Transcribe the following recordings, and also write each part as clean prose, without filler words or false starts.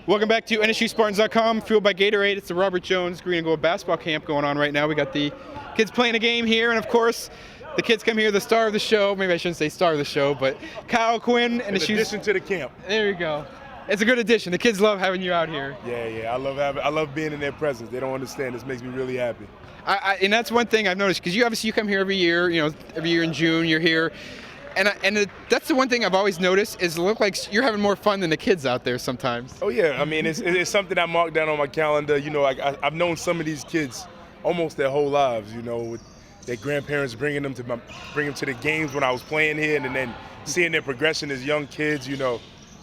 Welcome back to NSUSpartans.com, fueled by Gatorade. It's the Robert Jones Green and Gold basketball camp going on right now. We got the kids playing a game here, and of course, the kids come here, the star of the show. Maybe I shouldn't say star of the show, but Kyle Quinn. In addition to the camp. There you go. It's a good addition. The kids love having you out here. Yeah. I love being in their presence. They don't understand. This makes me really happy. And that's one thing I've noticed, because you come here every year. Every year in June you're here. That's the one thing I've always noticed is it look like you're having more fun than the kids out there sometimes. Oh yeah, I mean it's something I marked down on my calendar. I've known some of these kids almost their whole lives. With their grandparents bringing them to the games when I was playing here, and then seeing their progression as young kids.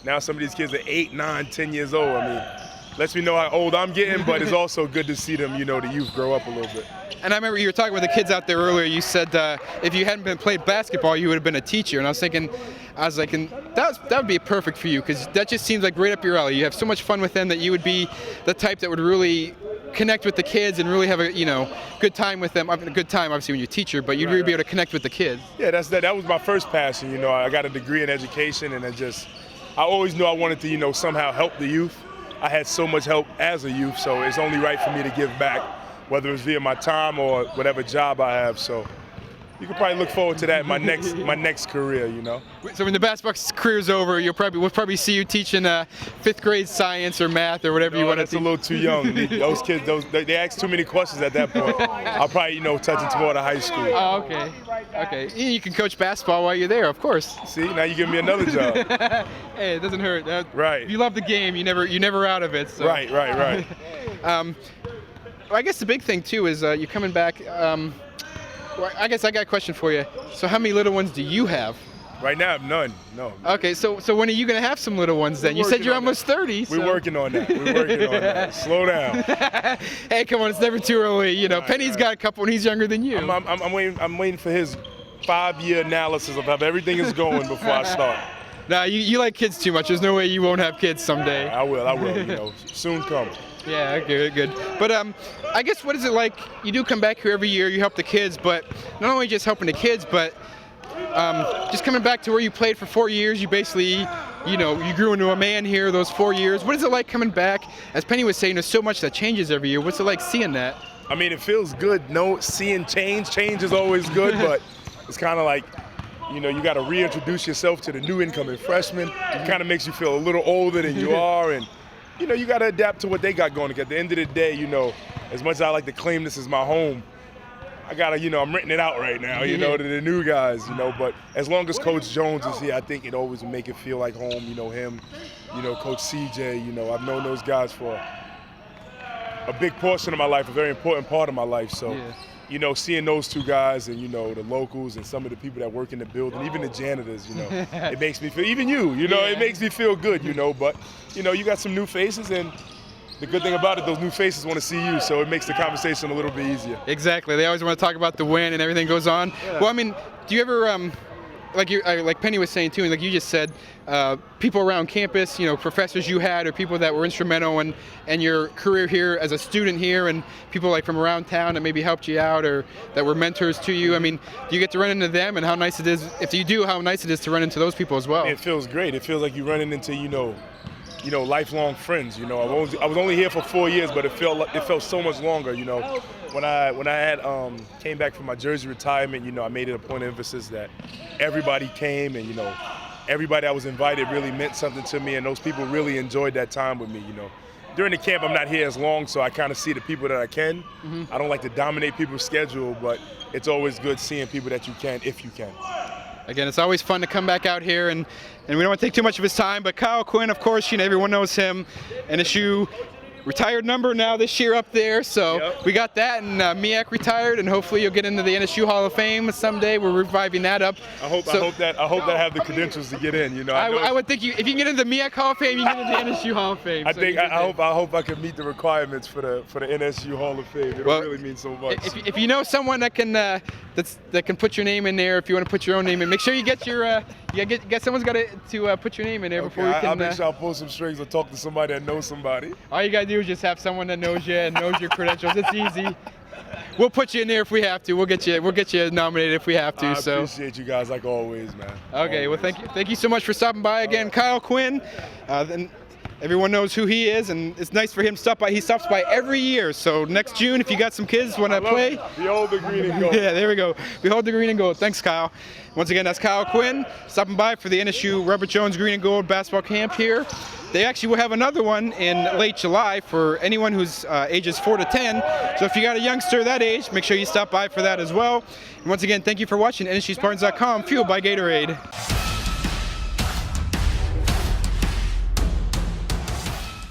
Now some of these kids are 8, 9, 10 years old. I mean, lets me know how old I'm getting, but it's also good to see them, the youth grow up a little bit. And I remember you were talking with the kids out there earlier. You said if you hadn't played basketball, you would have been a teacher. And I was like, that would be perfect for you, because that just seems like right up your alley. You have so much fun with them that you would be the type that would really connect with the kids and really have a good time with them. I mean, a good time, obviously, when you're a teacher, but you'd really be able to connect with the kids. Yeah, that was my first passion. I got a degree in education, and I always knew I wanted to somehow help the youth. I had so much help as a youth, so it's only right for me to give back, whether it's via my time or whatever job I have. So you can probably look forward to that in my next career. So when the basketball career's over, we'll probably see you teaching 5th grade science or math or whatever you want to teach. That's a little too young. Those kids, they ask too many questions at that point. I'll probably touching toward high school. Oh, okay. You can coach basketball while you're there, of course. See, now you give me another job. Hey, it doesn't hurt. Right. If you love the game, you're never out of it. So. Right. I guess the big thing too is you're coming back. I guess I got a question for you. So how many little ones do you have? Right now, none. No. Okay, so when are you going to have some little ones then? You said you're almost 30. We're working on that. Slow down. Hey, come on, it's never too early. Penny's got a couple and he's younger than you. I'm waiting for his 5-year analysis of how everything is going before I start. Nah, you like kids too much. There's no way you won't have kids someday. I will. Soon come. Yeah, good. But I guess what is it like? You do come back here every year. You help the kids, but not only just helping the kids, but just coming back to where you played for 4 years. You basically, you grew into a man here those 4 years. What is it like coming back? As Penny was saying, there's so much that changes every year. What's it like seeing that? I mean, it feels good. Seeing change. Change is always good, but it's kind of like, you got to reintroduce yourself to the new incoming freshmen. It kind of makes you feel a little older than you are, and you got to adapt to what they got going. At the end of the day, as much as I like to claim this as my home, I got to, I'm renting it out right now, to the new guys, But as long as Coach Jones is here, I think it always will make it feel like home, him, Coach CJ, I've known those guys for a big portion of my life, a very important part of my life. So, seeing those two guys and, the locals and some of the people that work in the building, even the janitors, it makes me feel, even it makes me feel good, But, you got some new faces, and the good thing about it, those new faces want to see you, so it makes the conversation a little bit easier. Exactly. They always want to talk about the win and everything goes on. Yeah. Well, I mean, do you ever, like Penny was saying too, and like you just said, people around campus, professors you had, or people that were instrumental in your career here as a student here, and people like from around town that maybe helped you out or that were mentors to you. I mean, do you get to run into them, and how nice it is, if you do, how nice it is to run into those people as well? It feels great. It feels like you're running into, lifelong friends. I was only here for 4 years, but it felt so much longer. When I had came back from my Jersey retirement, I made it a point of emphasis that everybody came, and everybody that was invited really meant something to me, and those people really enjoyed that time with me. During the camp, I'm not here as long, so I kind of see the people that I can. Mm-hmm. I don't like to dominate people's schedule, but it's always good seeing people that you can, if you can. Again, it's always fun to come back out here, and we don't want to take too much of his time, but Kyle Quinn, of course, everyone knows him, NSU retired number now this year up there, so we got that, and Miak retired, and hopefully you'll get into the NSU Hall of Fame someday. We're reviving that up. I hope that I have the credentials to get in. I would think if you can get into the Miak Hall of Fame, you can get into the NSU Hall of Fame. I hope I can meet the requirements for the NSU Hall of Fame. It really means so much. If you know someone that can that can put your name in there, if you want to put your own name in, make sure you get your get someone's got to put your name in there before you can. I'll make sure I'll pull some strings or talk to somebody that knows somebody. All you gotta do is just have someone that knows you and knows your credentials. It's easy. We'll put you in there if we have to. We'll get you nominated if we have to. I appreciate you guys like always, man. Okay, always. Well thank you so much for stopping by again, Kyle Quinn. Everyone knows who he is, and it's nice for him to stop by. He stops by every year. So next June, if you got some kids want to play, behold the green and gold. Yeah, there we go. Behold the green and gold. Thanks, Kyle. Once again, that's Kyle Quinn stopping by for the NSU Robert Jones Green and Gold basketball camp here. They actually will have another one in late July for anyone who's ages 4 to 10. So if you got a youngster that age, make sure you stop by for that as well. And once again, thank you for watching NSUSpartans.com, fueled by Gatorade.